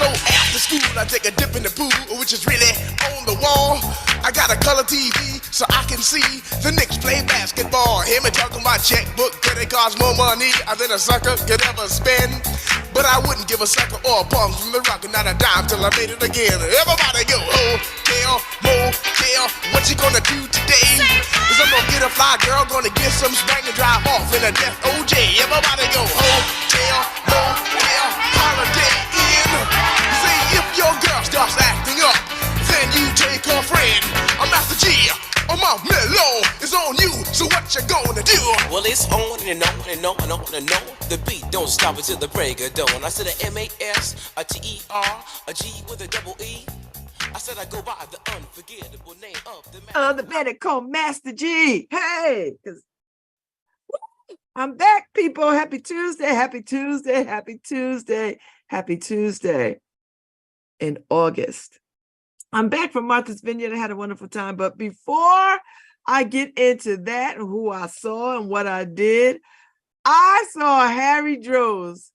So after school, I take a dip in the pool, which is really on the wall. I got a color TV so I can see the Knicks play basketball. Hear me talking about checkbook, could it cost more money than a sucker could ever spend? But I wouldn't give a sucker or a punk from the rock and not a dime till I made it again. Everybody go, hotel, motel, what you gonna do today? Cause I'm gonna get a fly girl, gonna get some spring and drive off in a death OJ. Everybody go, hotel, motel, holiday in. See, if your girl starts acting up, then you take her friend. I'm Master G, my mellow is on you, so what you gonna do? Well, it's on and on and on and on and on. The beat don't stop until the break of dawn. I said a M-A-S, a T-E-R, a G with a double E. I said I go by the unforgettable name of the man that called Master G. Hey, because I'm back, people. Happy Tuesday, happy Tuesday, happy Tuesday, happy Tuesday in August. I'm back from Martha's Vineyard. I had a wonderful time. But before I get into that and who I saw and what I did, I saw Harry Droz.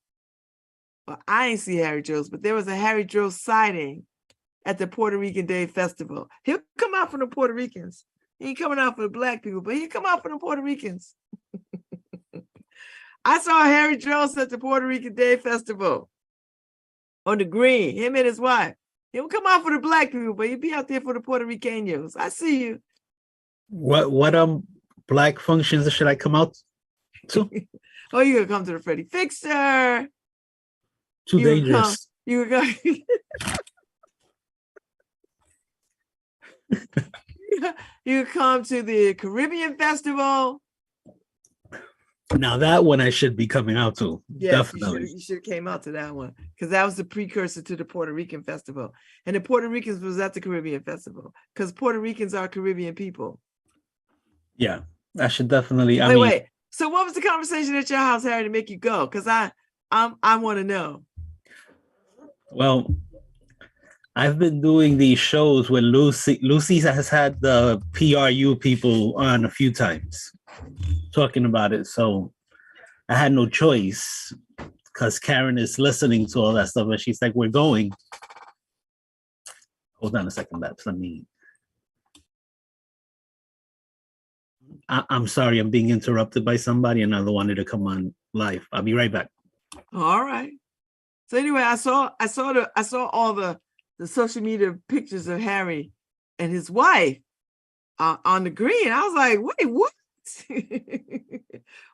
Well, I ain't see Harry Droz, but there was a Harry Droz sighting at the Puerto Rican Day Festival. He'll come out for the Puerto Ricans. He ain't coming out for the black people, but he'll come out for the Puerto Ricans. I saw Harry Droz at the Puerto Rican Day Festival on the green, him and his wife. He'll come out for the black people, but he'll be out there for the Puerto Ricanos. I see you. What black functions should I come out to? Oh, you're gonna come to the Freddie Fixer. Too dangerous. You go. You come to the Caribbean Festival. Now that one I should be coming out to. Yes, definitely. You should have came out to that one because that was the precursor to the Puerto Rican Festival. And the Puerto Ricans was at the Caribbean Festival because Puerto Ricans are Caribbean people. Yeah, I should definitely. Wait. So what was the conversation at your house, Harry, to make you go? Because I want to know. Well, I've been doing these shows with Lucy. Lucy has had the PRU people on a few times talking about it. So I had no choice because Karen is listening to all that stuff. And she's like, we're going. Hold on a second, Babz. Let me. I'm sorry, I'm being interrupted by somebody and I wanted to come on live. I'll be right back. All right. So anyway, I saw all the social media pictures of Harry and his wife on the green. I was like, wait, what?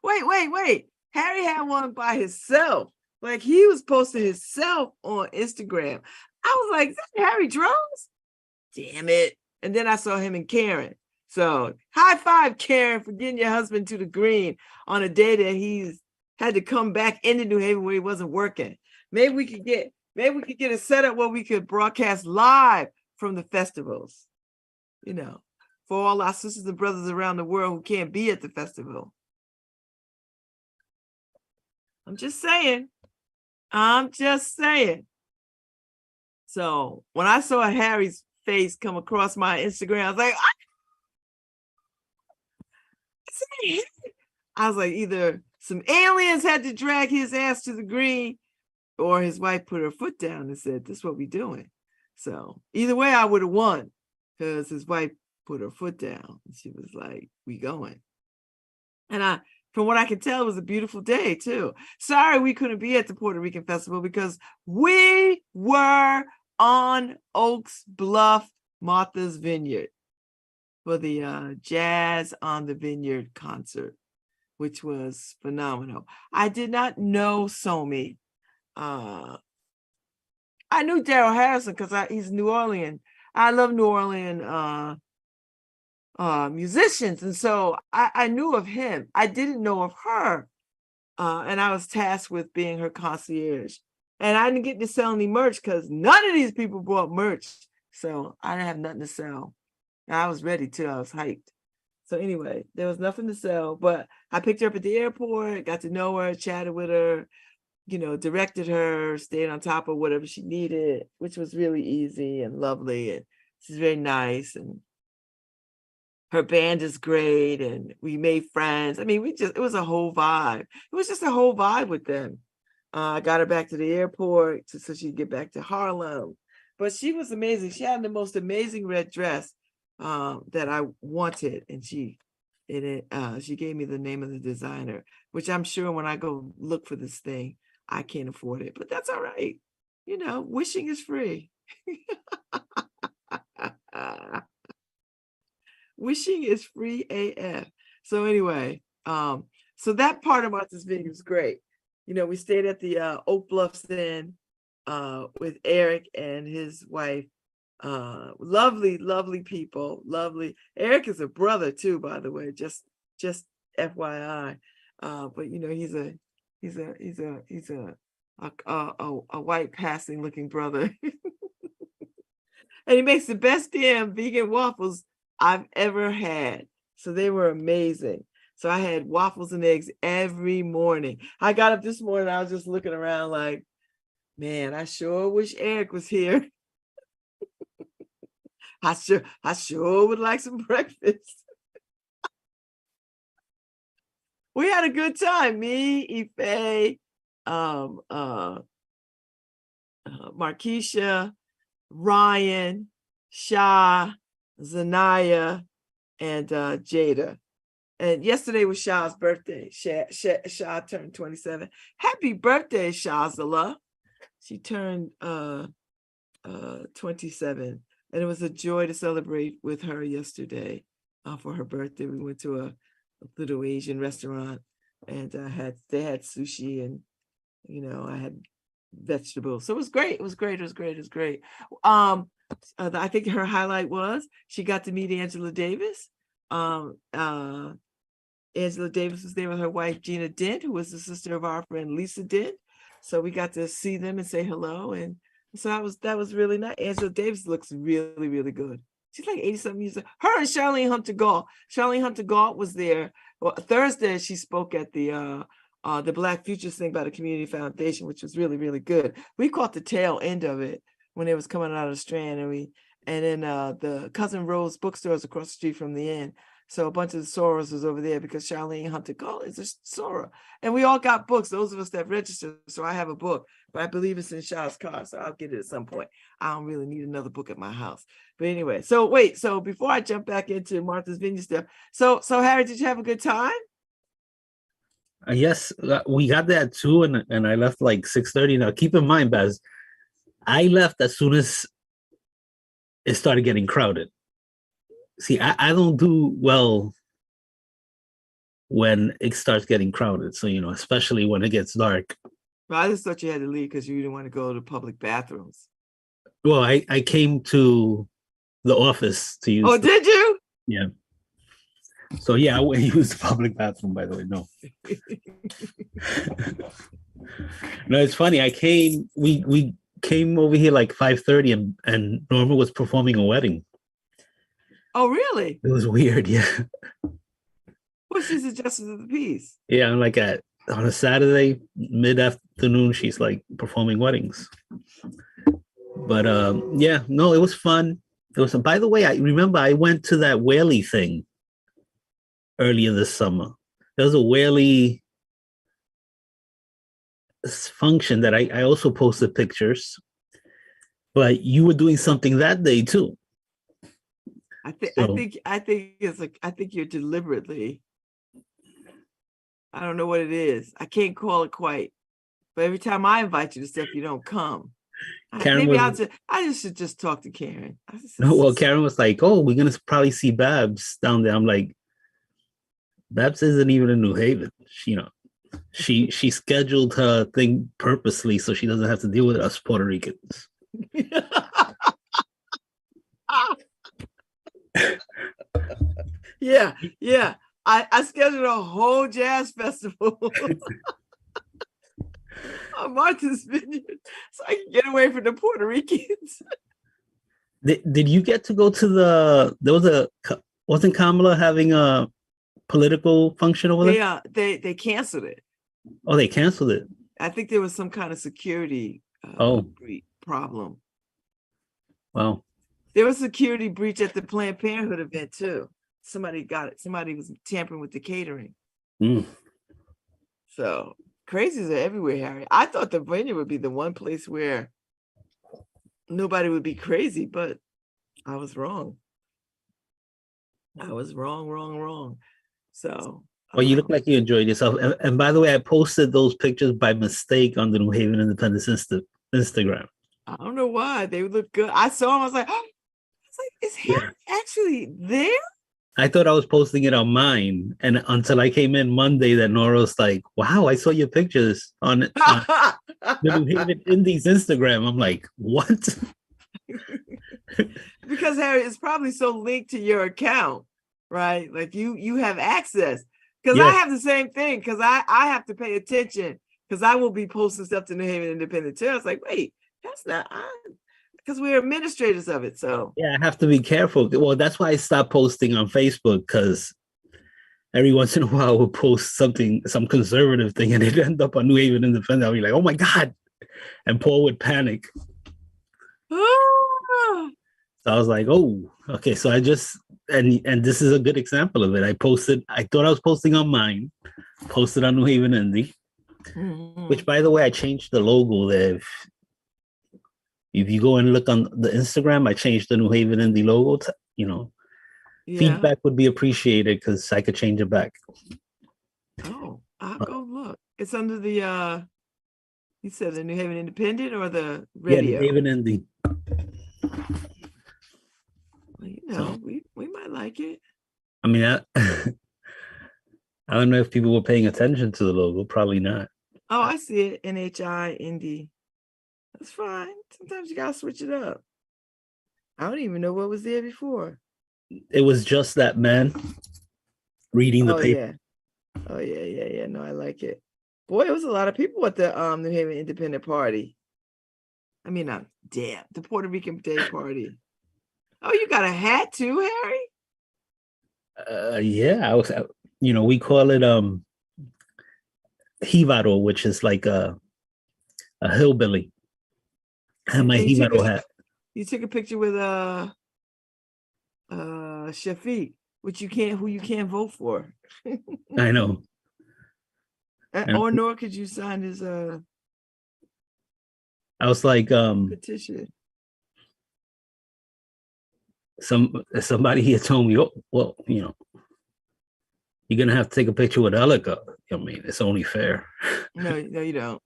wait. Harry had one by himself. Like he was posting himself on Instagram. I was like, is that Harry Droz? Damn it. And then I saw him and Karen. So high five, Karen, for getting your husband to the green on a day that he's had to come back into New Haven where he wasn't working. Maybe we could get a setup where we could broadcast live from the festivals, you know, for all our sisters and brothers around the world who can't be at the festival. I'm just saying. So when I saw Harry's face come across my Instagram, I was like, either some aliens had to drag his ass to the green or his wife put her foot down and said, this is what we doing. So either way, I would have won because his wife put her foot down. She was like, we going. And from what I can tell, it was a beautiful day too. Sorry, we couldn't be at the Puerto Rican Festival because we were on Oaks Bluff, Martha's Vineyard for the Jazz on the Vineyard concert, which was phenomenal. I did not know Somi. I knew Daryl Harrison because he's New Orleans. I love New Orleans musicians. And so I knew of him. I didn't know of her. And I was tasked with being her concierge. And I didn't get to sell any merch because none of these people bought merch. So I didn't have nothing to sell. And I was ready too. I was hyped. So anyway, there was nothing to sell, but I picked her up at the airport, got to know her, chatted with her, you know, directed her, stayed on top of whatever she needed, which was really easy and lovely. And she's very nice. And her band is great. And we made friends. I mean, it was a whole vibe. It was just a whole vibe with them. I got her back to the airport so she could get back to Harlem. But she was amazing. She had the most amazing red dress that I wanted, and she gave me the name of the designer, which I'm sure when I go look for this thing, I can't afford it, but that's all right. You know, wishing is free. Wishing is free AF. So anyway, so that part of Martha's Vineyard was great. You know, we stayed at the Oak Bluffs Inn with Eric and his wife. Lovely, lovely people. Lovely. Eric is a brother too, by the way. Just FYI. But you know, he's a white passing looking brother. And he makes the best damn vegan waffles I've ever had. So they were amazing. So I had waffles and eggs every morning. I got up this morning, I was just looking around like, man, I sure wish Eric was here. I sure would like some breakfast. We had a good time. Me, Ife, Markeisha, Ryan, Shah, Zanaya, and Jada. And yesterday was Shah's birthday. Shah turned 27. Happy birthday, Shahzala. She turned 27. And it was a joy to celebrate with her yesterday for her birthday. We went to a little Asian restaurant, and they had sushi, and you know, I had vegetables. So it was great. It was great. It was great. It was great. I think her highlight was she got to meet Angela Davis. Angela Davis was there with her wife Gina Dent, who was the sister of our friend Lisa Dent. So we got to see them and say hello, and so that was really nice. Angela Davis looks really, really good. She's like 80-something years old. Her and Charlene Hunter Galt. Charlene Hunter Galt was there. Well, Thursday she spoke at the Black Futures thing by the Community Foundation, which was really, really good. We caught the tail end of it when it was coming out of the Strand, and then the Cousin Rose bookstores across the street from the inn. So a bunch of the Soros was over there because Charlene Hunter Galt is a Sora. And we all got books, those of us that registered. So I have a book, but I believe it's in Shah's car, so I'll get it at some point. I don't really need another book at my house. But anyway, so wait, so before I jump back into Martha's Vineyard stuff, so Harry, did you have a good time? Yes, we got there at 2 and I left like 6:30. Now keep in mind, Babz, I left as soon as it started getting crowded. See, I don't do well when it starts getting crowded. So, you know, especially when it gets dark. Well, I just thought you had to leave because you didn't want to go to public bathrooms. Well, I came to the office to use. Oh, did you? Yeah. So, yeah, I went to use the public bathroom, by the way. No. No, it's funny. We came over here like 5:30 and Norma was performing a wedding. Oh, really? It was weird, yeah. Well, she's a justice of the peace. Yeah, like on a Saturday, mid-afternoon, she's like performing weddings. But yeah, no, it was fun. It was. By the way, I remember I went to that Whaley thing earlier this summer. There was a Whaley function that I also posted pictures. But you were doing something that day too. I think it's like, I think you're deliberately, I don't know what it is. I can't call it quite, but every time I invite you to stuff, you don't come. Maybe I should just talk to Karen. No, well, Karen was like, "Oh, we're gonna probably see Babz down there." I'm like, Babz isn't even in New Haven. She scheduled her thing purposely so she doesn't have to deal with us Puerto Ricans. Yeah. I scheduled a whole jazz festival on Martha's Vineyard so I can get away from the Puerto Ricans. Did you get to go to wasn't Kamala having a political function over there? Yeah, they canceled it. Oh, they canceled it. I think there was some kind of security problem. Wow. There was a security breach at the Planned Parenthood event too. Somebody got it. Somebody was tampering with the catering. Mm. So crazies are everywhere, Harry. I thought the Vineyard would be the one place where nobody would be crazy, but I was wrong. I was wrong. So, Well, you look like you enjoyed yourself. And by the way, I posted those pictures by mistake on the New Haven Independence Instagram. I don't know why they would look good. I saw him. I was like, is Harry actually there? I thought I was posting it on mine, and until I came in Monday, that Nora was like, "Wow, I saw your pictures on the New Haven Indies Instagram." I'm like, "What?" Because Harry, it's probably so linked to your account, right? Like you have access. Because I have the same thing. Because I have to pay attention. Because I will be posting stuff to New Haven Independent too. I was like, wait, that's not. Because we're administrators of it, so yeah, I have to be careful. Well, that's why I stopped posting on Facebook, because every once in a while we'll post some conservative thing, and it end up on New Haven Independent. I'll be like, oh my God, and Paul would panic. So I was like, oh, okay. So I just and this is a good example of it. I thought I was posting on mine, posted on New Haven Indie, which, by the way, I changed the logo there. If you go and look on the Instagram, I changed the New Haven Indie logo. Feedback would be appreciated, because I could change it back. Oh, I'll go look. It's under the you said the New Haven Independent or the radio? Yeah, New Haven Indie. Well, we might like it. I mean, I don't know if people were paying attention to the logo. Probably not. Oh, I see it. NHI Indie. That's fine. Sometimes you gotta switch it up. I don't even know what was there before. It was just that man reading the paper. Yeah. Oh yeah. No, I like it. Boy, it was a lot of people at the New Haven Independent Party. I mean, the Puerto Rican Day Party. Oh, you got a hat too, Harry? Yeah, I was. We call it jibaro, which is like a hillbilly. And my jibaro hat. You took a picture with Shafiq, who you can't vote for. I know. Or nor could you sign his I was like petition. Somebody here told me, oh, well, you're gonna have to take a picture with Elika. I mean, it's only fair. No, you don't.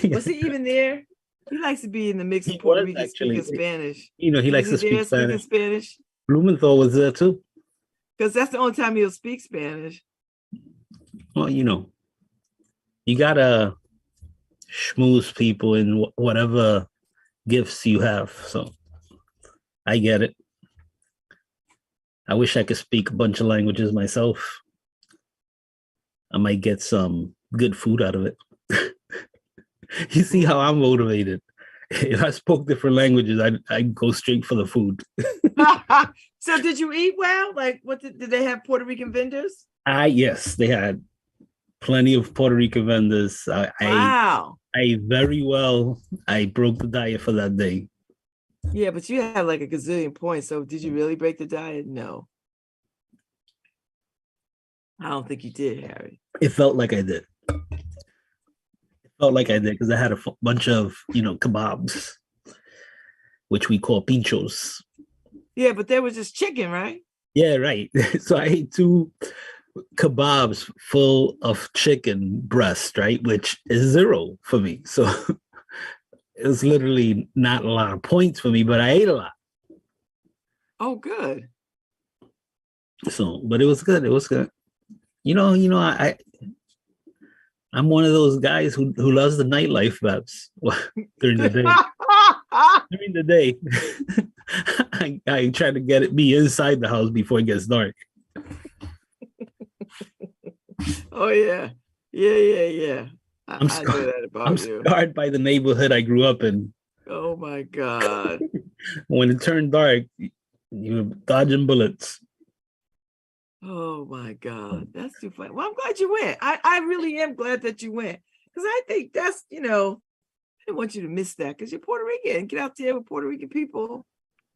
Was he even there? He likes to be in the mix of Puerto Rican speaking Spanish. He likes to speak Spanish. Blumenthal was there too. Because that's the only time he'll speak Spanish. Well, you gotta schmooze people in whatever gifts you have. So I get it. I wish I could speak a bunch of languages myself. I might get some good food out of it. You see how I'm motivated. If I spoke different languages, I'd go straight for the food. So did you eat well? Like, what did they have Puerto Rican vendors? Yes, they had plenty of Puerto Rican vendors. Wow. I ate very well. I broke the diet for that day. Yeah, but you had like a gazillion points. So did you really break the diet? No. I don't think you did, Harry. It felt like I did. Because I had a bunch of, kebabs, which we call pinchos. Yeah, but they were just chicken, right? Yeah, right. So I ate 2 kebabs full of chicken breast, right? Which is 0 for me. So it was literally not a lot of points for me, but I ate a lot. Oh, good. So, but it was good. It was good. I'm one of those guys who loves the nightlife, Babz. During the day. During the day, I try to be inside the house before it gets dark. Oh yeah. I'm scarred by the neighborhood I grew up in. Oh my God. When it turned dark, you were dodging bullets. Oh my God, that's too funny. Well, I'm glad you went. I really am glad that you went, because I think that's, I didn't want you to miss that, because you're Puerto Rican. Get out there with Puerto Rican people.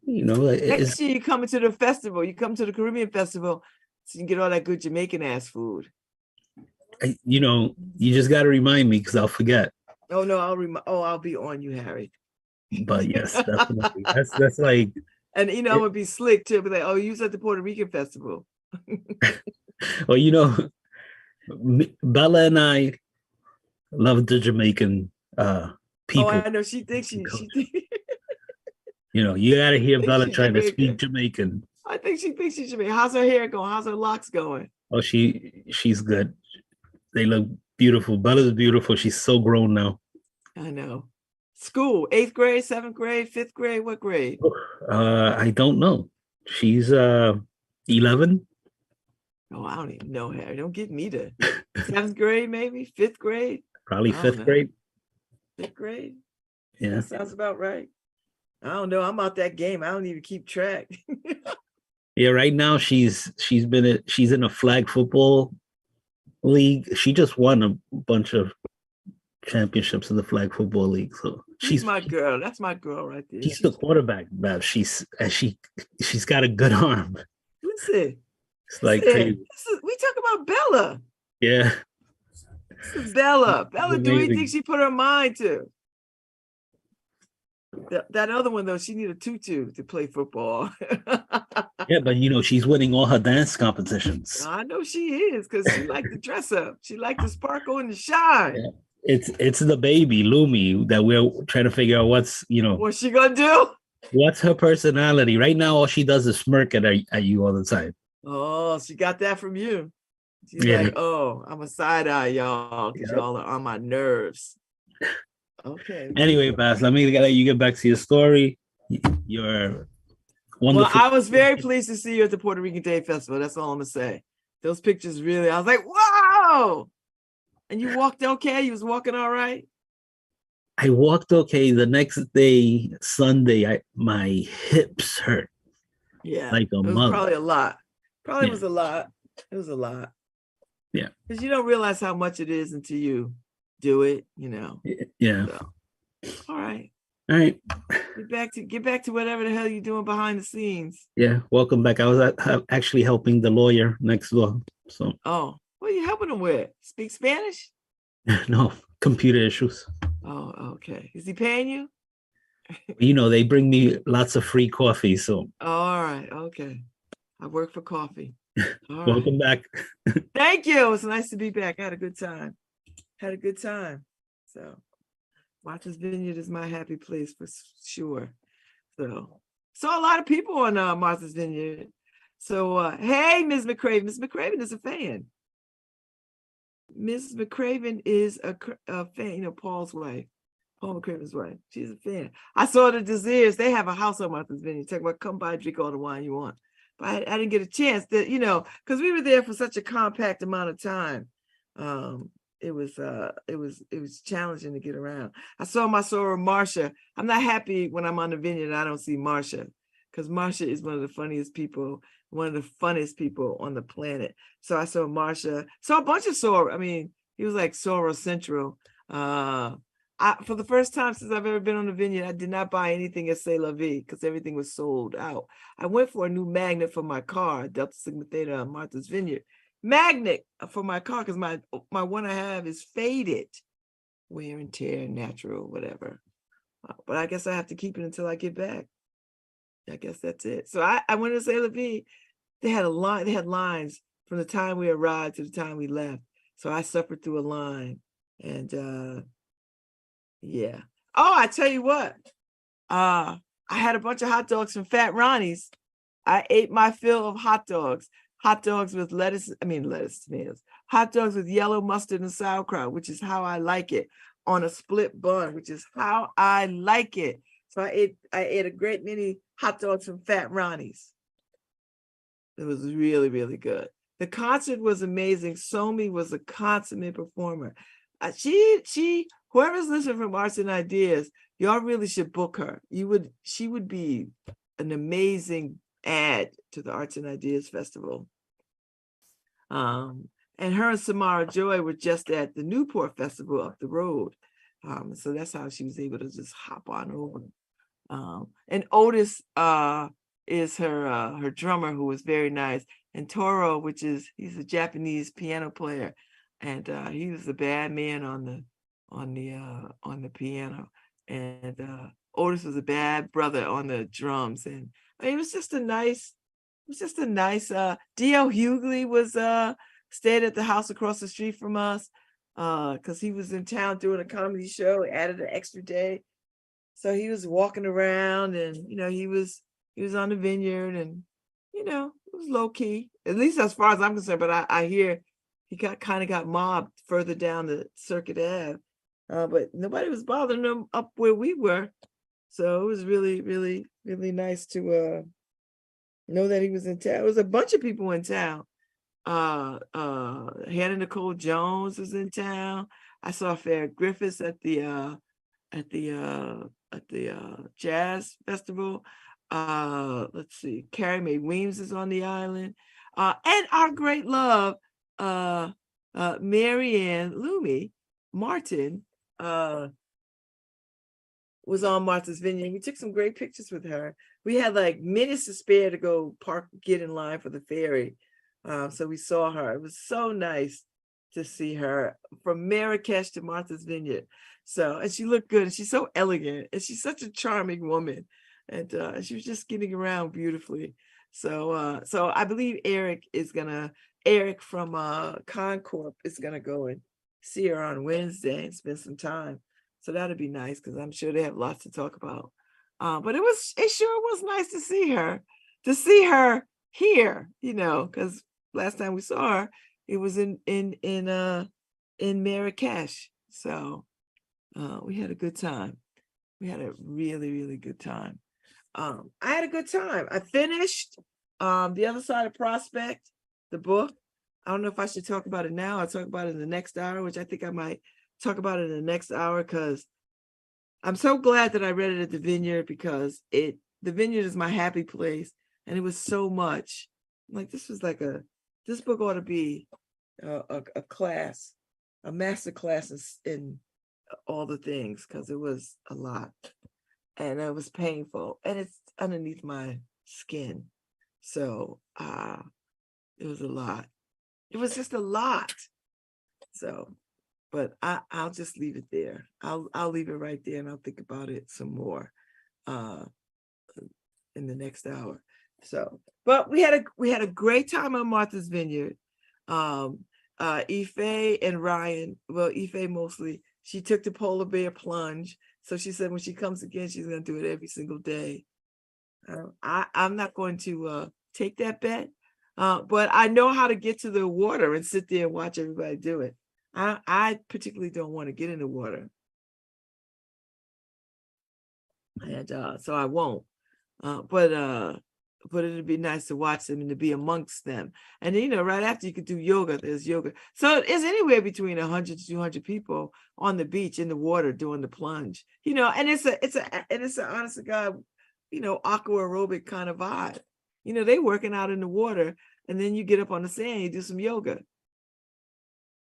Next year you come to the festival. You come to the Caribbean Festival, so you can get all that good Jamaican ass food. You just got to remind me because I'll forget. Oh no, I'll be on you, Harry. But yes, definitely. That's like, And I'm gonna be slick too. Be like, oh, you was at the Puerto Rican festival. well, Bella and I love the Jamaican people. Oh, I know. She thinks she You got to hear Bella trying to Jamaican. speak Jamaican. I think she thinks she's Jamaican. How's her hair going? How's her locks going? Oh, she's good. They look beautiful. Bella's beautiful. She's so grown now. I know. School, 8th grade, 7th grade, 5th grade, what grade? I don't know. She's 11. Oh, I don't even know, Harry. Don't get me to 7th grade, maybe 5th grade. Probably 5th grade. 5th grade. Yeah, that sounds about right. I don't know. I'm out that game. I don't even keep track. Yeah, right now she's in a flag football league. She just won a bunch of championships in the flag football league. So she's my girl. That's my girl right there. She's the quarterback, Babz. She's got a good arm. Listen. It's like crazy. We talk about Bella. Yeah. This is Bella. Bella, do we think she put her mind to? That other one though, she needed a tutu to play football. Yeah, but she's winning all her dance competitions. I know she is because she liked to dress up. She liked to sparkle and to shine. Yeah. It's the baby Lumi that we're trying to figure out what's what's she gonna do? What's her personality right now? All she does is smirk at you all the time. Oh, she got that from you. She's like, oh, I'm a side eye, y'all, because y'all are on my nerves. Okay. Anyway, Babz, let you get back to your story. You're wonderful. Well, I was very pleased to see you at the Puerto Rican Day Festival. That's all I'm gonna say. Those pictures really, I was like, whoa. And you walked okay? You was walking all right? I walked okay. The next day, Sunday, my hips hurt. Yeah. Like a mother. mother. Probably a lot. Probably was a lot. It was a lot. Yeah. Because you don't realize how much it is until you do it, Yeah. So, all right. All right. Get back to whatever the hell you're doing behind the scenes. Yeah. Welcome back. I was actually helping the lawyer next door. So. Oh, what are you helping him with? Speak Spanish? No, computer issues. Oh, okay. Is he paying you? They bring me lots of free coffee. So. All right. Okay. I work for coffee. All Welcome back. Thank you. It was nice to be back. I had a good time. So Martha's Vineyard is my happy place for sure. So saw a lot of people on Martha's Vineyard. So hey, Ms. McCraven. Ms. McCraven is a fan. Ms. McCraven is a fan, Paul's wife. Paul McCraven's wife. She's a fan. I saw the Desires. They have a house on Martha's Vineyard. Talk about come by and drink all the wine you want. But I didn't get a chance to, because we were there for such a compact amount of time. It was challenging to get around. I saw Marsha. I'm not happy when I'm on the vineyard and I don't see Marsha, because Marsha is one of the funniest people, one of the funnest people on the planet. So I saw Marsha, saw a bunch of Sora. I mean, he was like Sora Central. For the first time since I've ever been on the vineyard, I did not buy anything at C'est La Vie because everything was sold out. I went for a new magnet for my car, Delta Sigma Theta Martha's Vineyard. Magnet for my car because my one I have is faded. Wear and tear, natural, whatever. But I guess I have to keep it until I get back. I guess that's it. So I went to C'est La Vie. They had lines from the time we arrived to the time we left. So I suffered through a line. And yeah. Oh, I tell you what. I had a bunch of hot dogs from Fat Ronnie's. I ate my fill of hot dogs. Hot dogs with lettuce, tomatoes. Hot dogs with yellow mustard and sauerkraut, which is how I like it, on a split bun, which is how I like it. So I ate a great many hot dogs from Fat Ronnie's. It was really, really good. The concert was amazing. Somi was a consummate performer. Whoever's listening from Arts and Ideas, y'all really should book her. She would be an amazing add to the Arts and Ideas Festival. And her and Samara Joy were just at the Newport Festival up the road. So that's how she was able to just hop on over. And Otis is her drummer, who was very nice. And Toro, he's a Japanese piano player. and he was the bad man on the piano, and Otis was a bad brother on the drums, and it was just a nice. It was just a nice. D.L. Hughley was stayed at the house across the street from us because he was in town doing a comedy show. Added an extra day, so he was walking around, and he was on the vineyard, and it was low key, at least as far as I'm concerned. But I hear he got mobbed further down the Circuit Ave, but nobody was bothering him up where we were, so it was really, really, really nice to know that he was in town. There was a bunch of people in town. Hannah Nicole Jones was in town. I saw Farrah Griffiths at the jazz festival. Let's see, Carrie Mae Weems is on the island, and our great love, Marianne Lumi Martin, was on Martha's Vineyard. We took some great pictures with her. We had like minutes to spare to go get in line for the ferry. So we saw her. It was so nice to see her from Marrakesh to Martha's Vineyard. So, and she looked good, and she's so elegant, and she's such a charming woman, and she was just getting around beautifully. So, so I believe Eric from Concorp is gonna go and see her on Wednesday and spend some time. So that'd be nice, because I'm sure they have lots to talk about. But it sure was nice to see her here, because last time we saw her, it was in Marrakesh. So we had a good time. We had a really, really good time. I had a good time. I finished The Other Side of Prospect, the book. I don't know if I should talk about it now. I'll talk about it in the next hour, which I think I might talk about it in the next hour, because I'm so glad that I read it at the Vineyard, because the Vineyard is my happy place, and it was so much. Like, this book ought to be a class, a master class in all the things, because it was a lot, and it was painful, and it's underneath my skin. So it was a lot. It was just a lot. So, but I'll just leave it there. I'll leave it right there, and I'll think about it some more in the next hour. So, but we had a great time on Martha's Vineyard. Ife and Ryan, well, Ife mostly, she took the polar bear plunge. So she said when she comes again, she's going to do it every single day. I'm not going to take that bet, but I know how to get to the water and sit there and watch everybody do it. I particularly don't want to get in the water, and so I won't. But it'd be nice to watch them and to be amongst them. And right after you could do yoga, there's yoga. So it's anywhere between 100 to 200 people on the beach in the water doing the plunge. And it's a honest to God, aqua aerobic kind of vibe. They working out in the water, and then you get up on the sand, you do some yoga.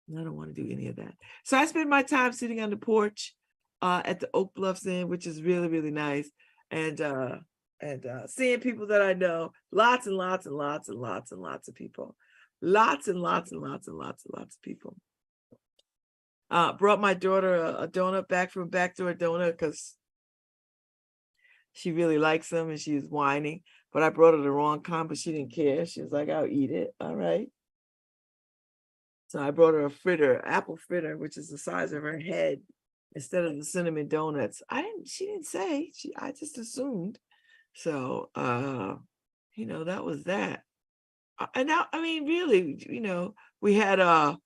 I don't want to do any of that. So I spend my time sitting on the porch at the Oak Bluffs Inn, which is really, really nice. And seeing people that I know, lots and lots and lots and lots and lots of people. Lots and lots and lots and lots and lots of people. Brought my daughter a donut back from Backdoor Donut, because she really likes them, and she was whining. But I brought her the wrong kind, but she didn't care. She was like, I'll eat it. All right. So I brought her a fritter, apple fritter, which is the size of her head, instead of the cinnamon donuts. She didn't say, I just assumed. So, that was that. And now, really, we had a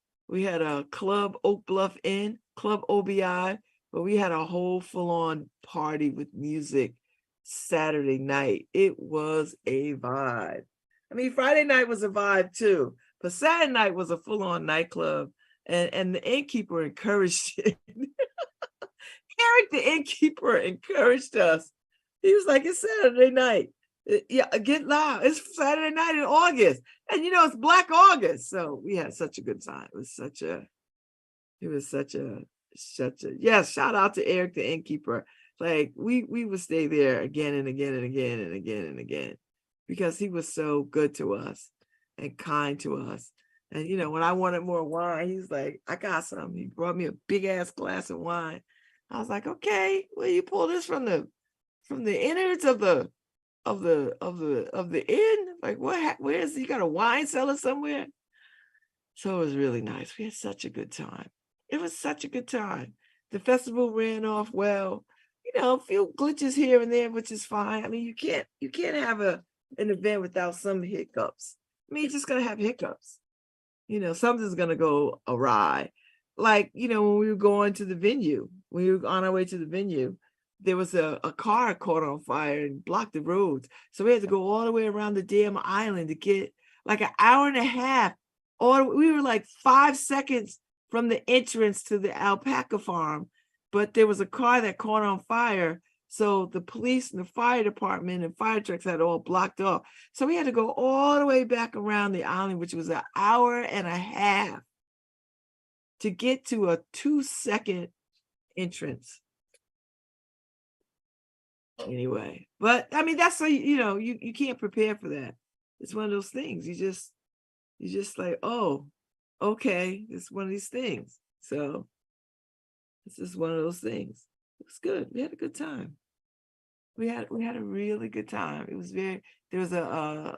Club Oak Bluff Inn, Club OBI, but we had a whole full-on party with music Saturday night. It was a vibe. Friday night was a vibe too, but Saturday night was a full-on nightclub, and the innkeeper encouraged it. Eric, the innkeeper, encouraged us. He was like, it's Saturday night. Yeah, get loud. It's Saturday night in August. And it's Black August. So we had such a good time. It was such a, yes, shout out to Eric, the innkeeper. Like we would stay there again and again and again and again and again, because he was so good to us and kind to us. And when I wanted more wine, he's like, I got some. He brought me a big ass glass of wine. I was like, okay, well, you pull this from the innards of the inn? Like, where is he got a wine cellar somewhere? So it was really nice. We had such a good time. It was such a good time. The festival ran off well. A few glitches here and there, which is fine. I mean, you can't have an event without some hiccups. I mean, you're just gonna have hiccups. Something's gonna go awry. Like, when we were going to the venue, when we were on our way to the venue, there was a car caught on fire and blocked the roads. So we had to go all the way around the damn island to get like an hour and a half. We were like 5 seconds from the entrance to the alpaca farm, but there was a car that caught on fire. So the police and the fire department and fire trucks had all blocked off. So we had to go all the way back around the island, which was an hour and a half to get to a 2-second entrance. Anyway, but I mean, that's you can't prepare for that. It's one of those things. You just like, oh, okay, it's one of these things. So it's just one of those things. It was good. We had a good time. We had a really good time. It was there was a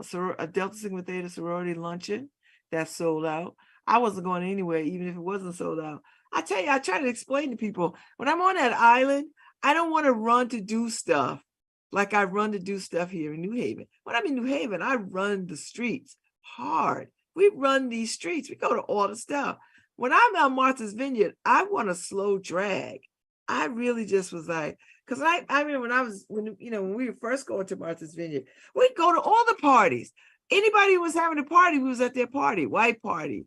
Delta Sigma Theta sorority luncheon that sold out. I wasn't going anyway, even if it wasn't sold out. I tell you, I try to explain to people when I'm on that island, I don't want to run to do stuff like I run to do stuff here in New Haven. When I'm in New Haven, I run the streets hard. We run these streets. We go to all the stuff. When I'm on Martha's Vineyard, I want a slow drag. I really just was like, because I remember when we were first going to Martha's Vineyard, we'd go to all the parties. Anybody who was having a party, we was at their party. White party,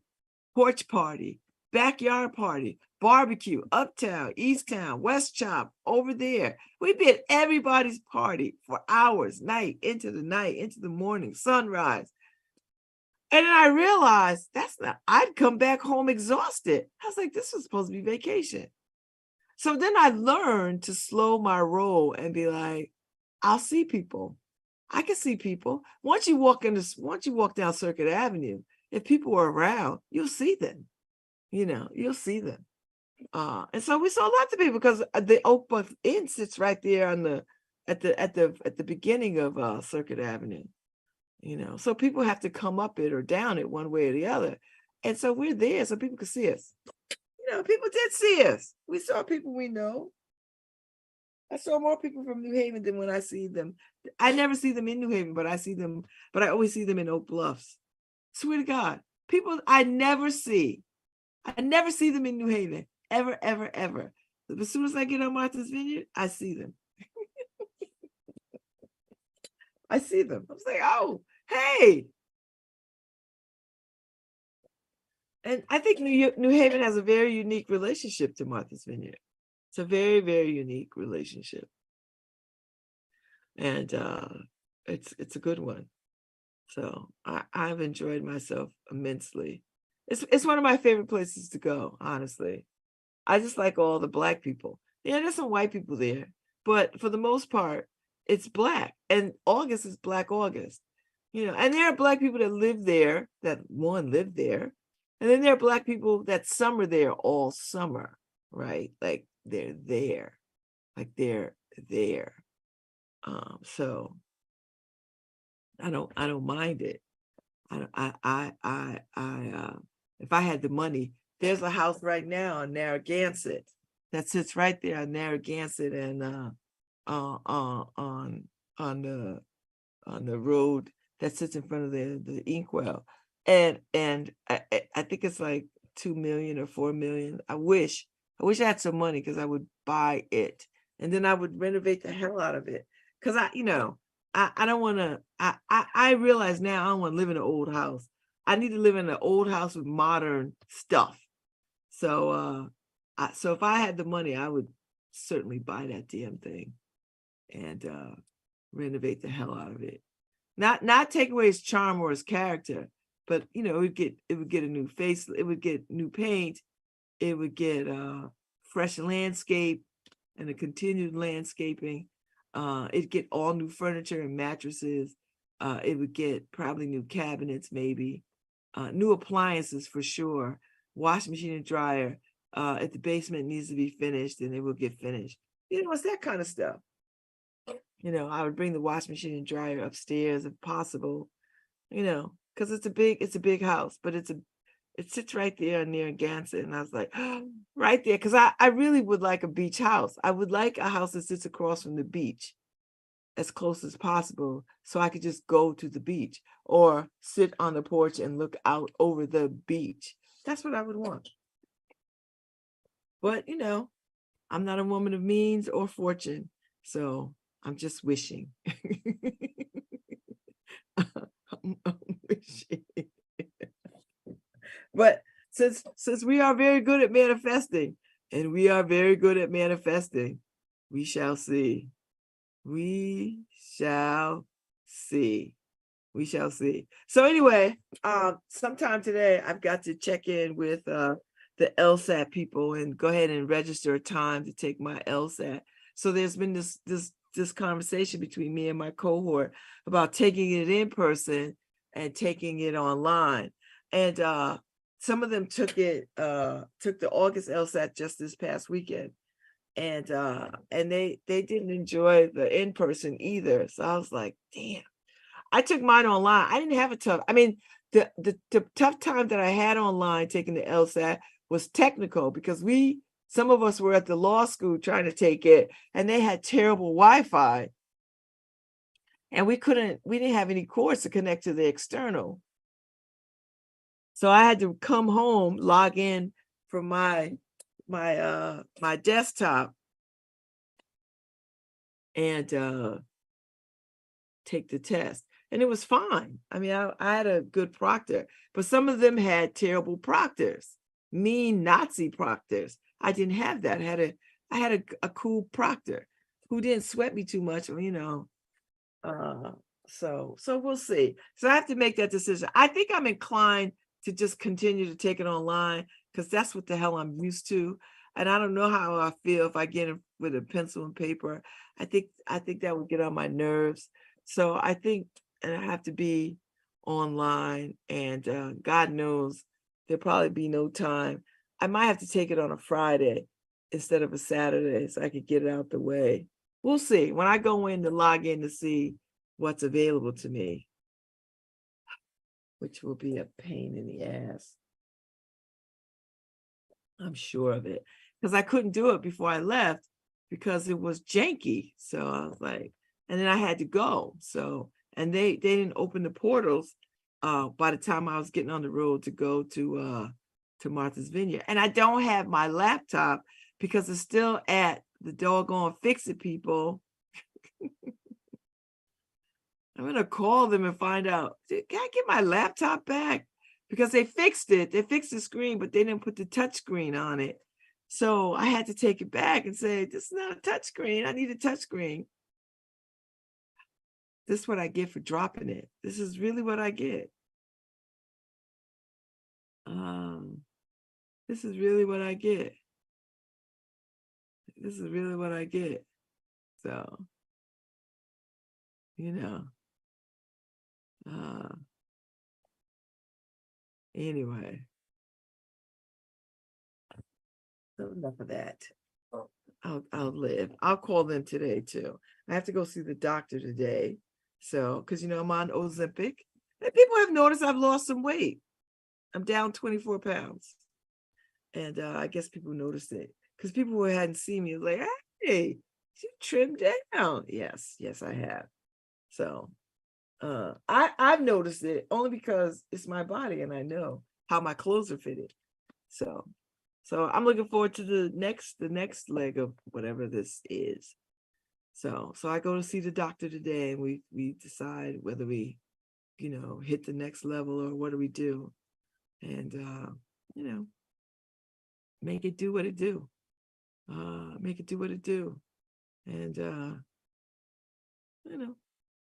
porch party, backyard party, barbecue, uptown, easttown, west chop, over there. We'd be at everybody's party for hours, night, into the morning, sunrise. And then I realized I'd come back home exhausted. I was like, this was supposed to be vacation. So then I learned to slow my roll and be like, I'll see people. I can see people. Once you walk down Circuit Avenue, if people are around, you'll see them. You'll see them. And so we saw lots of people because the Oak Bluff Inn sits right there at the beginning of Circuit Avenue. So people have to come up it or down it one way or the other. And so we're there so people could see us. People did see us. We saw people we know. I saw more people from New Haven than when I see them. I never see them in New Haven, but I always see them in Oak Bluffs. Swear to God. People I never see them in New Haven. Ever, ever, ever. But as soon as I get on Martha's Vineyard, I see them. I see them. I was like, oh, hey. And I think New Haven has a very unique relationship to Martha's Vineyard. It's a very, very unique relationship. And it's a good one. So I've enjoyed myself immensely. It's one of my favorite places to go, honestly. I just like all the Black people. Yeah, there's some white people there, but for the most part, it's Black. And August is Black August. And there are Black people that live there, live there. And then there are Black people that summer there all summer, right? Like they're there. So I don't mind it. If I had the money, there's a house right now on Narragansett that sits right there on Narragansett and on the road that sits in front of the inkwell. And I think it's like 2 million or 4 million. I wish I had some money because I would buy it and then I would renovate the hell out of it. Because I don't want to. I realize now I don't want to live in an old house. I need to live in an old house with modern stuff. So if I had the money, I would certainly buy that damn thing and renovate the hell out of it. Not take away his charm or his character, but it would get a new face. It would get new paint. It would get fresh landscape and a continued landscaping. It'd get all new furniture and mattresses. It would get probably new cabinets, maybe. new appliances for sure. Washing machine and dryer. If the basement needs to be finished, then it will get finished. It's that kind of stuff. I would bring the washing machine and dryer upstairs if possible, because it's a big house, but it sits right there near Gansett. And I was like, right there, because I really would like a beach house. I would like a house that sits across from the beach as close as possible, so I could just go to the beach or sit on the porch and look out over the beach. That's what I would want. But, I'm not a woman of means or fortune, so I'm just wishing. I'm wishing. But since we are very good at manifesting, and we are very good at manifesting, we shall see. We shall see. We shall see. So anyway, sometime today I've got to check in with the LSAT people and go ahead and register a time to take my LSAT. So there's been this conversation between me and my cohort about taking it in person and taking it online. And some of them took the August LSAT just this past weekend. And they didn't enjoy the in-person either. So I was like, damn. I took mine online. I didn't have a tough. I mean, the tough time that I had online taking the LSAT was technical, because some of us were at the law school trying to take it, and they had terrible Wi-Fi, and we didn't have any cords to connect to the external. So I had to come home, log in from my desktop, and take the test. And it was fine. I mean, I had a good proctor, but some of them had terrible proctors, mean Nazi proctors. I didn't have that. I had a cool proctor who didn't sweat me too much, so we'll see. So I have to make that decision. I think I'm inclined to just continue to take it online, because that's what the hell I'm used to. And I don't know how I feel if I get it with a pencil and paper. I think that would get on my nerves. So I think, and I have to be online, and God knows there'll probably be no time. I might have to take it on a Friday instead of a Saturday, so I could get it out the way. We'll see. When I go in to log in to see what's available to me, which will be a pain in the ass. I'm sure of it, because I couldn't do it before I left because it was janky. So I was like, and then I had to go. So, and they didn't open the portals by the time I was getting on the road to go to Martha's Vineyard. And I don't have my laptop because it's still at the doggone Fix-It people. I'm going to call them and find out, can I get my laptop back? Because they fixed it. They fixed the screen, but they didn't put the touch screen on it. So I had to take it back and say, this is not a touch screen. I need a touch screen. This is what I get for dropping it. This is really what I get. This is really what I get. This is really what I get. So, anyway. So enough of that. I'll live. I'll call them today too. I have to go see the doctor today. So, because I'm on Ozempic, and people have noticed I've lost some weight. I'm down 24 pounds. And I guess people noticed it, because people who hadn't seen me was like, hey, you trimmed down. Yes, I have. So I've noticed it only because it's my body and I know how my clothes are fitted. So I'm looking forward to the next leg of whatever this is. So I go to see the doctor today, and we decide whether we, hit the next level or what do we do. And make it do what it do. Make it do what it do. And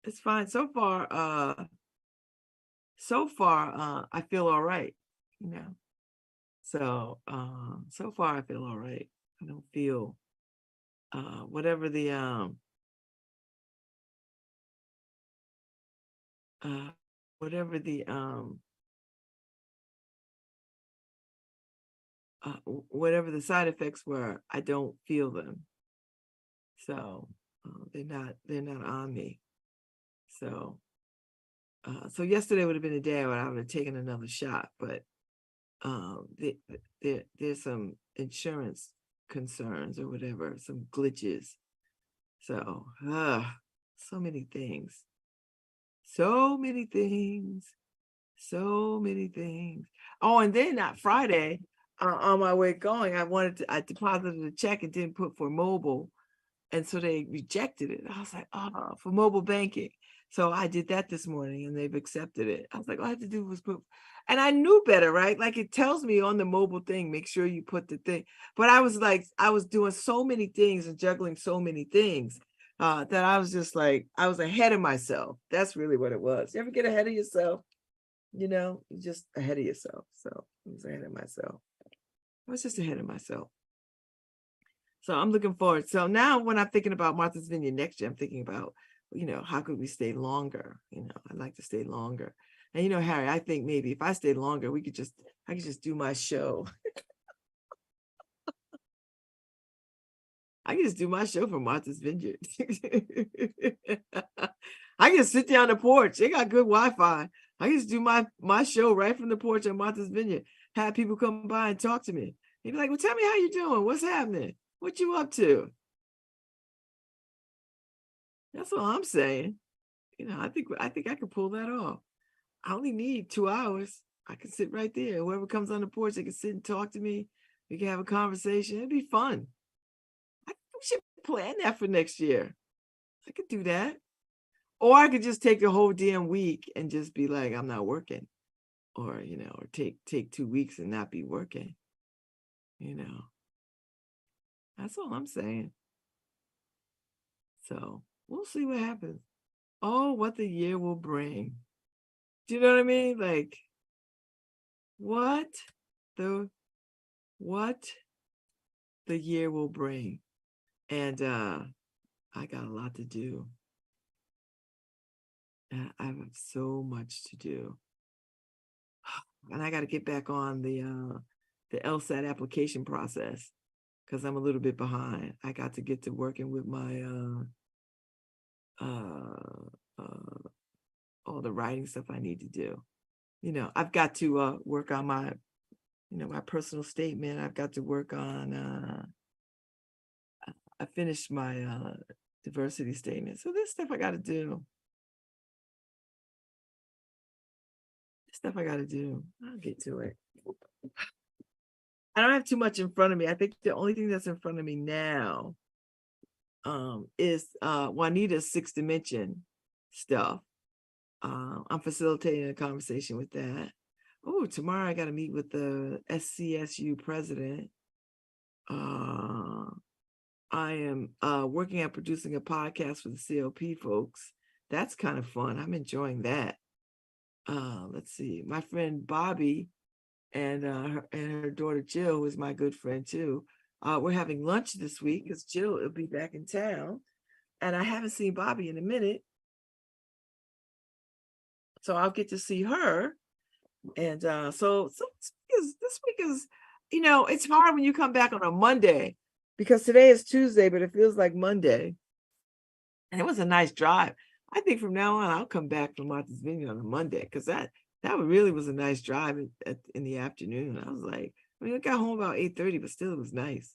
it's fine. So far I feel all right, So far I feel all right. I don't feel whatever the whatever the side effects were, I don't feel them. So they're not on me. So so yesterday would have been a day where I would have taken another shot, but there's some insurance concerns or whatever, some glitches. So so many things. So many things. So many things. Oh, and then that Friday, on my way going, I deposited a check and didn't put for mobile. And so they rejected it. I was like, oh, for mobile banking. So I did that this morning and they've accepted it. I was like, all I had to do was put, and I knew better, right? Like it tells me on the mobile thing, make sure you put the thing. But I was doing so many things and juggling so many things that I was just like, I was ahead of myself. That's really what it was. You ever get ahead of yourself? You know, you're just ahead of yourself. So I was ahead of myself. I was just ahead of myself. So I'm looking forward. So now when I'm thinking about Martha's Vineyard next year, I'm thinking about, you know, how could we stay longer? You know, I'd like to stay longer. And, you know, Harry, I think maybe if I stayed longer, I could just do my show. I can just do my show from Martha's Vineyard. I can sit down on the porch. They got good Wi-Fi. I can just do my show right from the porch on Martha's Vineyard. Have people come by and talk to me. They'd be like, well, tell me how you doing. What's happening? What you up to? That's all I'm saying. You know, I think I could pull that off. I only need 2 hours. I can sit right there. Whoever comes on the porch, they can sit and talk to me. We can have a conversation. It'd be fun. We should plan that for next year. I could do that. Or I could just take the whole damn week and just be like, I'm not working. Or, you know, or take 2 weeks and not be working. You know. That's all I'm saying. So we'll see what happens. Oh, what the year will bring. Do you know what I mean? Like, what the year will bring. And I got a lot to do. I have so much to do. And I got to get back on the LSAT application process because I'm a little bit behind. I got to get to working with my all the writing stuff I need to do. You know, I've got to work on my, you know, my personal statement. I've got to work on I finished my diversity statement. So there's stuff I got to do. Stuff I got to do. I'll get to it. I don't have too much in front of me. I think the only thing that's in front of me now is Juanita's 6th dimension stuff. I'm facilitating a conversation with that. Oh, tomorrow I got to meet with the SCSU president. I am working at producing a podcast for the COP folks. That's kind of fun. I'm enjoying that. Let's see. My friend Bobby and her daughter Jill, who is my good friend too. We're having lunch this week because Jill will be back in town, and I haven't seen Bobby in a minute, so I'll get to see her. And so this week is, you know, it's hard when you come back on a Monday because today is Tuesday, but it feels like Monday. And it was a nice drive. I think from now on I'll come back from Martha's Vineyard on a Monday because that really was a nice drive in the afternoon. I was like, I mean, I got home about 8:30, but still it was nice.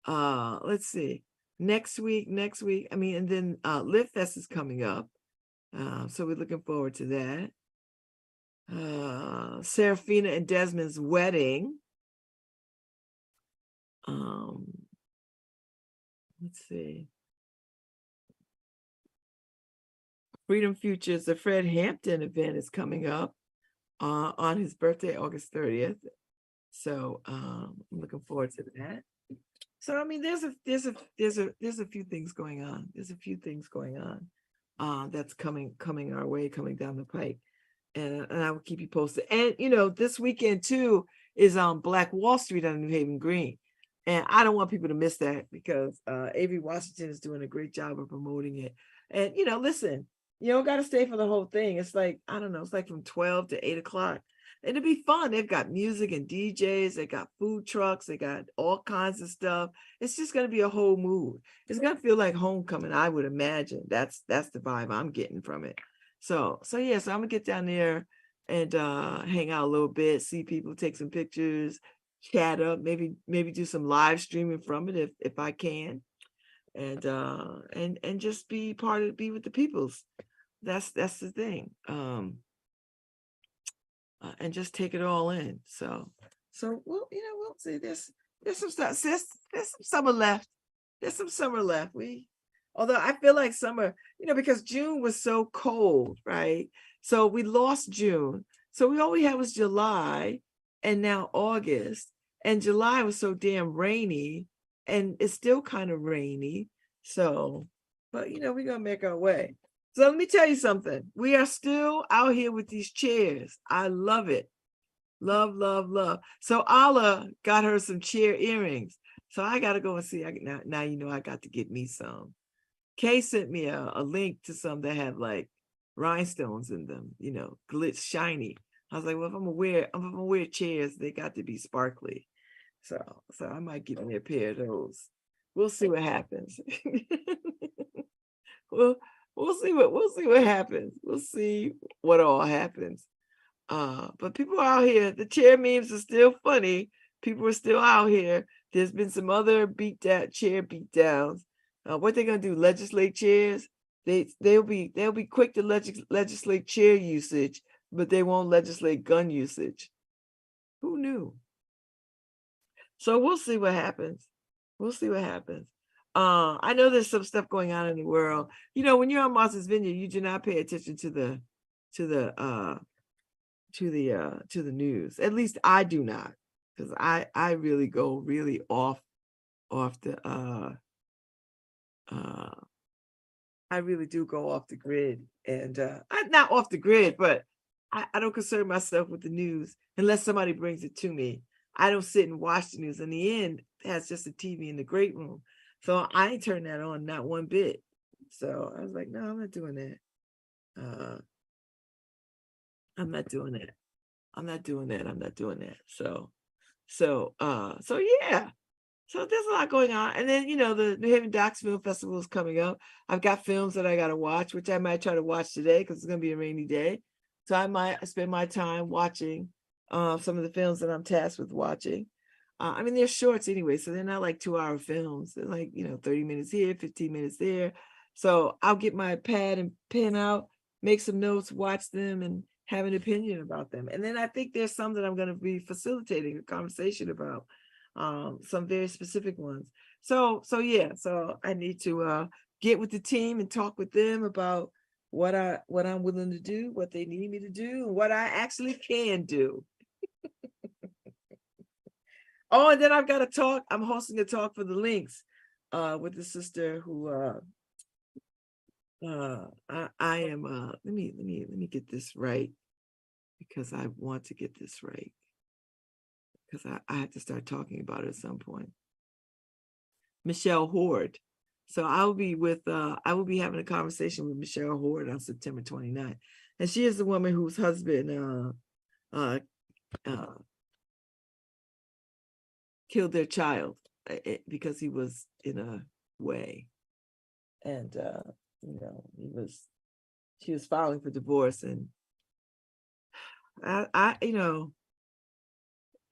Let's see. Next week, I mean, and then Live Fest is coming up. So we're looking forward to that. Serafina and Desmond's wedding. Let's see. Freedom Futures, the Fred Hampton event is coming up on his birthday, August 30th. So I'm looking forward to that. So I mean, there's a few things going on. There's a few things going on that's coming our way, coming down the pike, and I will keep you posted. And you know, this weekend too is Black Wall Street on New Haven Green, and I don't want people to miss that because Avery Washington is doing a great job of promoting it. And you know, listen, you don't got to stay for the whole thing. It's like, I don't know, it's like from 12 to 8 o'clock. it'll be fun. They've got music and DJs, they got food trucks, they got all kinds of stuff. It's just gonna be a whole mood. It's gonna feel like homecoming, I would imagine. That's the vibe I'm getting from it. So yeah, so I'm gonna get down there and hang out a little bit, see people, take some pictures, chat up, maybe do some live streaming from it if I can. And just be with the peoples. That's the thing. And just take it all in. So we'll see. There's some stuff. There's some summer left. There's some summer left. Although I feel like summer, because June was so cold, right? So we lost June. So all we had was July and now August. And July was so damn rainy, and it's still kind of rainy. So, but we're gonna make our way. So let me tell you something. We are still out here with these chairs. I love it. Love, love, love. So Allah got her some chair earrings. So I got to go and see. Now I got to get me some. Kay sent me a link to some that have like rhinestones in them, glitz, shiny. I was like, well, if I'm gonna wear chairs, they got to be sparkly. So I might get me a pair of those. We'll see what happens. We'll see what happens. We'll see what all happens. But people are out here. The chair memes are still funny. People are still out here. There's been some other chair beatdowns. What they're gonna do? Legislate chairs? They'll be quick to legislate chair usage, but they won't legislate gun usage. Who knew? So we'll see what happens. We'll see what happens. I know there's some stuff going on in the world. When you're on Martha's Vineyard, you do not pay attention to the news. At least I do not, because I really go really off the I really do go off the grid, and I'm not off the grid, but I don't concern myself with the news unless somebody brings it to me. I don't sit and watch the news. In the end, it has just a TV in the great room. So I ain't turned that on, not one bit. So I was like, no, I'm not doing that. I'm not doing that. I'm not doing that. So yeah. So there's a lot going on. And then, the New Haven Docs Film Festival is coming up. I've got films that I got to watch, which I might try to watch today because it's going to be a rainy day. So I might spend my time watching some of the films that I'm tasked with watching. They're shorts anyway, so they're not like 2-hour films. They're like, 30 minutes here, 15 minutes there. So I'll get my pad and pen out, make some notes, watch them, and have an opinion about them. And then I think there's some that I'm going to be facilitating a conversation about, some very specific ones. So yeah, so I need to get with the team and talk with them about what I'm willing to do, what they need me to do, and what I actually can do. Oh, and then I've got a talk. I'm hosting a talk for the Links with the sister who I am let me get this right, because I want to get this right, because I have to start talking about it at some point. Michelle Horde. So I will be having a conversation with Michelle Horde on September 29th. And she is the woman whose husband killed their child because he was in a way. And she was filing for divorce, and I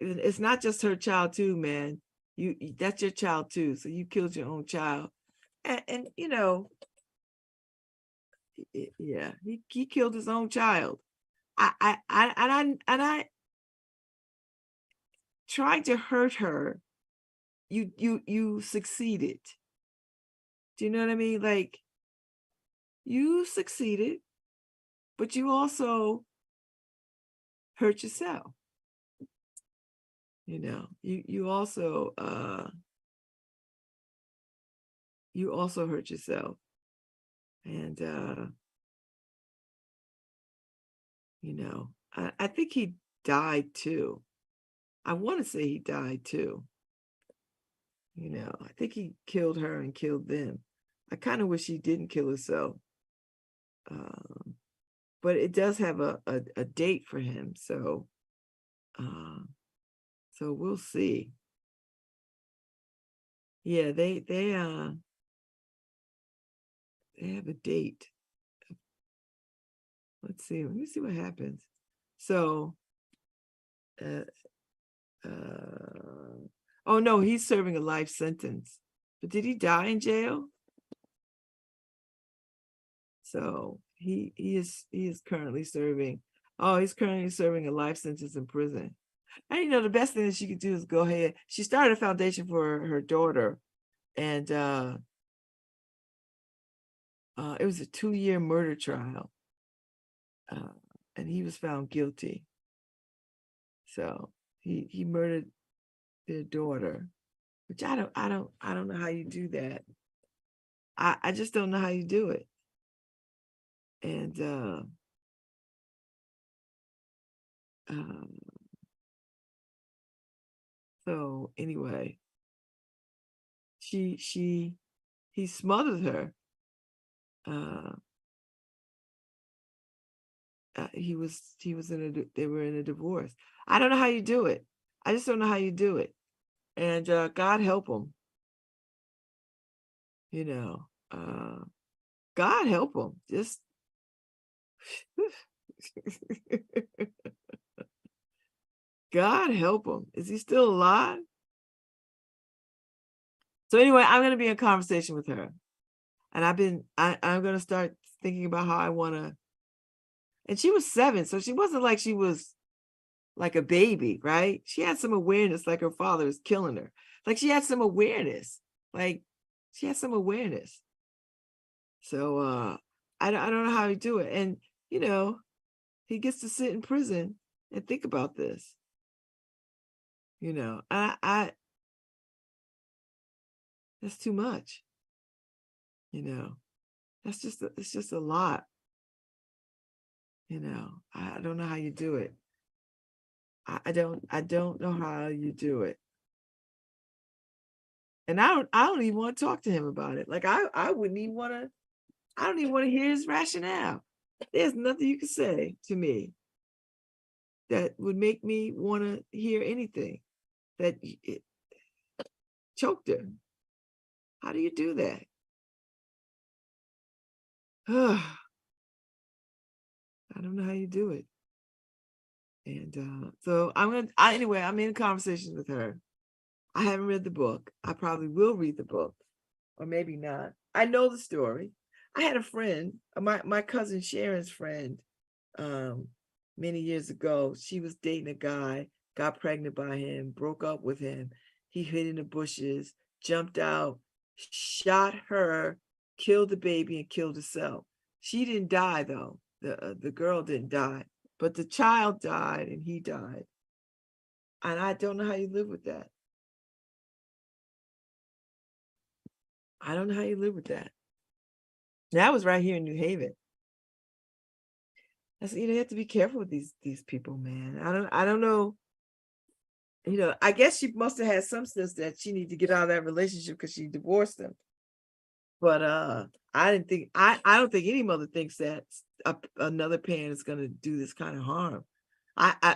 it's not just her child too, man. That's your child too. So you killed your own child. And yeah, he killed his own child. I tried to hurt her. You succeeded. Do you know what I mean? Like, you succeeded, but you also hurt yourself. You also hurt yourself. And I think he died too. I want to say he died too. I think he killed her and killed them. I kind of wish he didn't kill himself. But it does have a date for him. So So we'll see. Yeah, they have a date. Let's see. Let me see what happens. So, oh no, he's serving a life sentence. But did he die in jail? So he is currently serving. Oh, he's currently serving a life sentence in prison. And you know, the best thing that she could do is go ahead. She started a foundation for her daughter, and it was a 2-year murder trial, and he was found guilty. So he murdered their daughter, which I don't know how you do that. I just don't know how you do it. And so anyway, he smothered her. They were in a divorce. I don't know how you do it. I just don't know how you do it. And God help him. You know, God help him. Just God help him. Is he still alive? So anyway, I'm going to be in conversation with her. And I'm going to start thinking about how I want to. And she was 7, so she wasn't like she was like a baby, right? She had some awareness, like her father was killing her. Like she had some awareness. So I don't know how he do it. And, you know, he gets to sit in prison and think about this. You know, that's too much. You know, it's just a lot. You know, I don't know how you do it. I don't know how you do it. And I don't even want to talk to him about it. Like I wouldn't even want to. I don't even want to hear his rationale. There's nothing you can say to me that would make me want to hear anything. That it choked her. How do you do that? I don't know how you do it. And so anyway, I'm in conversations with her. I haven't read the book. I probably will read the book, or maybe not. I know the story. I had a friend, my cousin Sharon's friend, many years ago. She was dating a guy, got pregnant by him, broke up with him. He hid in the bushes, jumped out, shot her, killed the baby, and killed herself. She didn't die though. The girl didn't die, but the child died and he died. And I don't know how you live with that. I don't know how you live with that. That was right here in New Haven. I said, you have to be careful with these people, man. I don't know. You know, I guess she must have had some sense that she needed to get out of that relationship because she divorced him. But I don't think any mother thinks that another parent is going to do this kind of harm.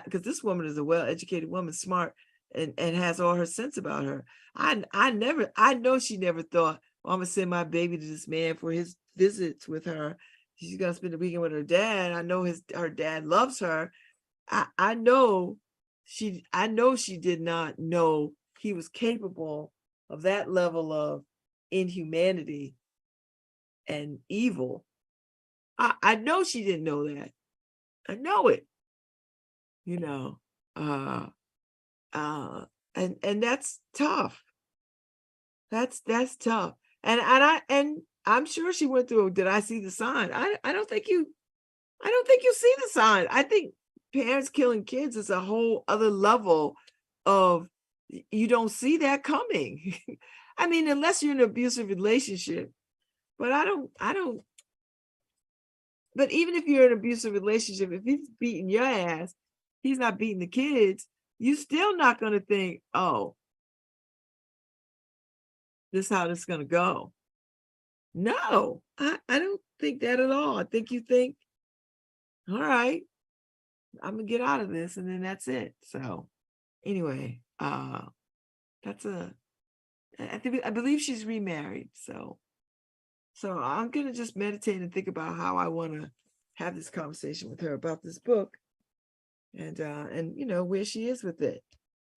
Because this woman is a well-educated woman, smart, and has all her sense about her. I know she never thought, well, I'm gonna send my baby to this man for his visits with her. She's gonna spend the weekend with her dad. I know her dad loves her. I know she did not know he was capable of that level of inhumanity and evil. I know she didn't know that. I know it. You know, and that's tough. That's tough. And I'm sure she went through, did I see the sign? I don't think you see the sign. I think parents killing kids is a whole other level of, you don't see that coming. I mean, unless you're in an abusive relationship. But but even if you're in an abusive relationship, if he's beating your ass, he's not beating the kids, you're still not going to think, oh, this is how this is going to go. No, I don't think that at all. I think you think, all right, I'm gonna get out of this, and then that's it. So anyway, that's I believe she's remarried. So I'm gonna just meditate and think about how I want to have this conversation with her about this book, and you know, where she is with it.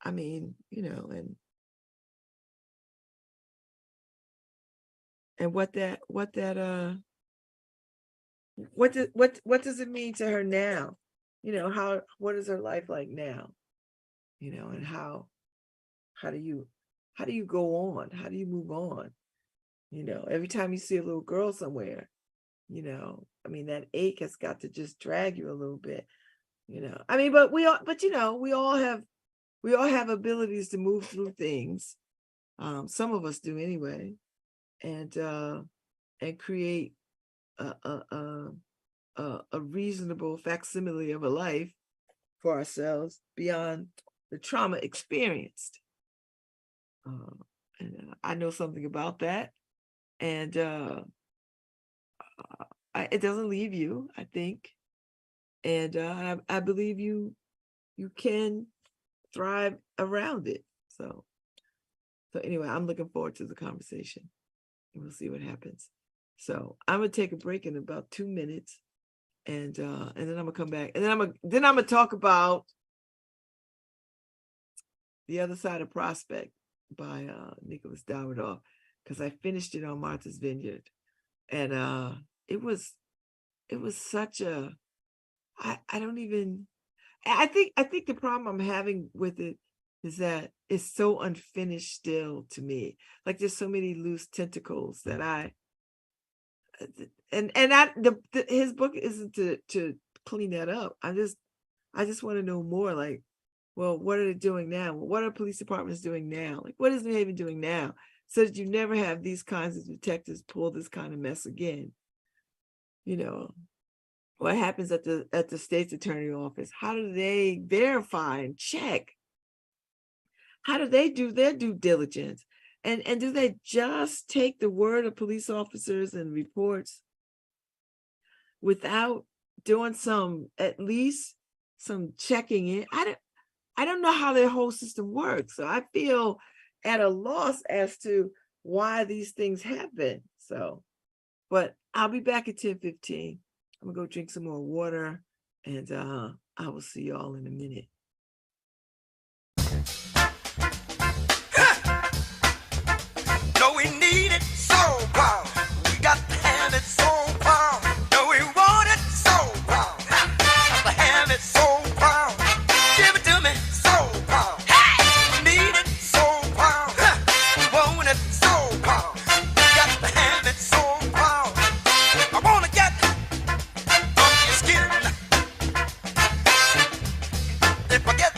I mean, you know, and what does it mean to her now? You know, what is her life like now? You know, and how do you go on? How do you move on? You know, every time you see a little girl somewhere, you know, I mean, that ache has got to just drag you a little bit, you know. I mean, but you know, we all have abilities to move through things. Some of us do anyway, and create a reasonable facsimile of a life for ourselves beyond the trauma experienced. And I know something about that, and it doesn't leave you, I think, and I believe you can thrive around it. So anyway, I'm looking forward to the conversation, and we'll see what happens. So I'm gonna take a break in about 2 minutes, and then I'm gonna come back, and then I'm gonna talk about The Other Side of Prospect by Nicholas Dawidoff, because I finished it on Martha's Vineyard, and it was such a I think the problem I'm having with it is that it's so unfinished still to me. Like, there's so many loose tentacles that his book isn't to clean that up. I just want to know more. Like, well, what are they doing now? What are police departments doing now? Like, what is New Haven doing now? So that you never have these kinds of detectives pull this kind of mess again. You know, what happens at the state's attorney office? How do they verify and check? How do they do their due diligence? And do they just take the word of police officers and reports without doing at least some checking in? I don't know how their whole system works. So I feel at a loss as to why these things happen. So, but I'll be back at 10:15. I'm gonna go drink some more water, and I will see y'all in a minute. No, we need it so bad. We got to have it so bad. No, we want it so bad. Got to have it so bad. Give it to me so bad. Hey, need it so bad. We want it so bad. Got to have it so bad. I wanna get from your skin. If I get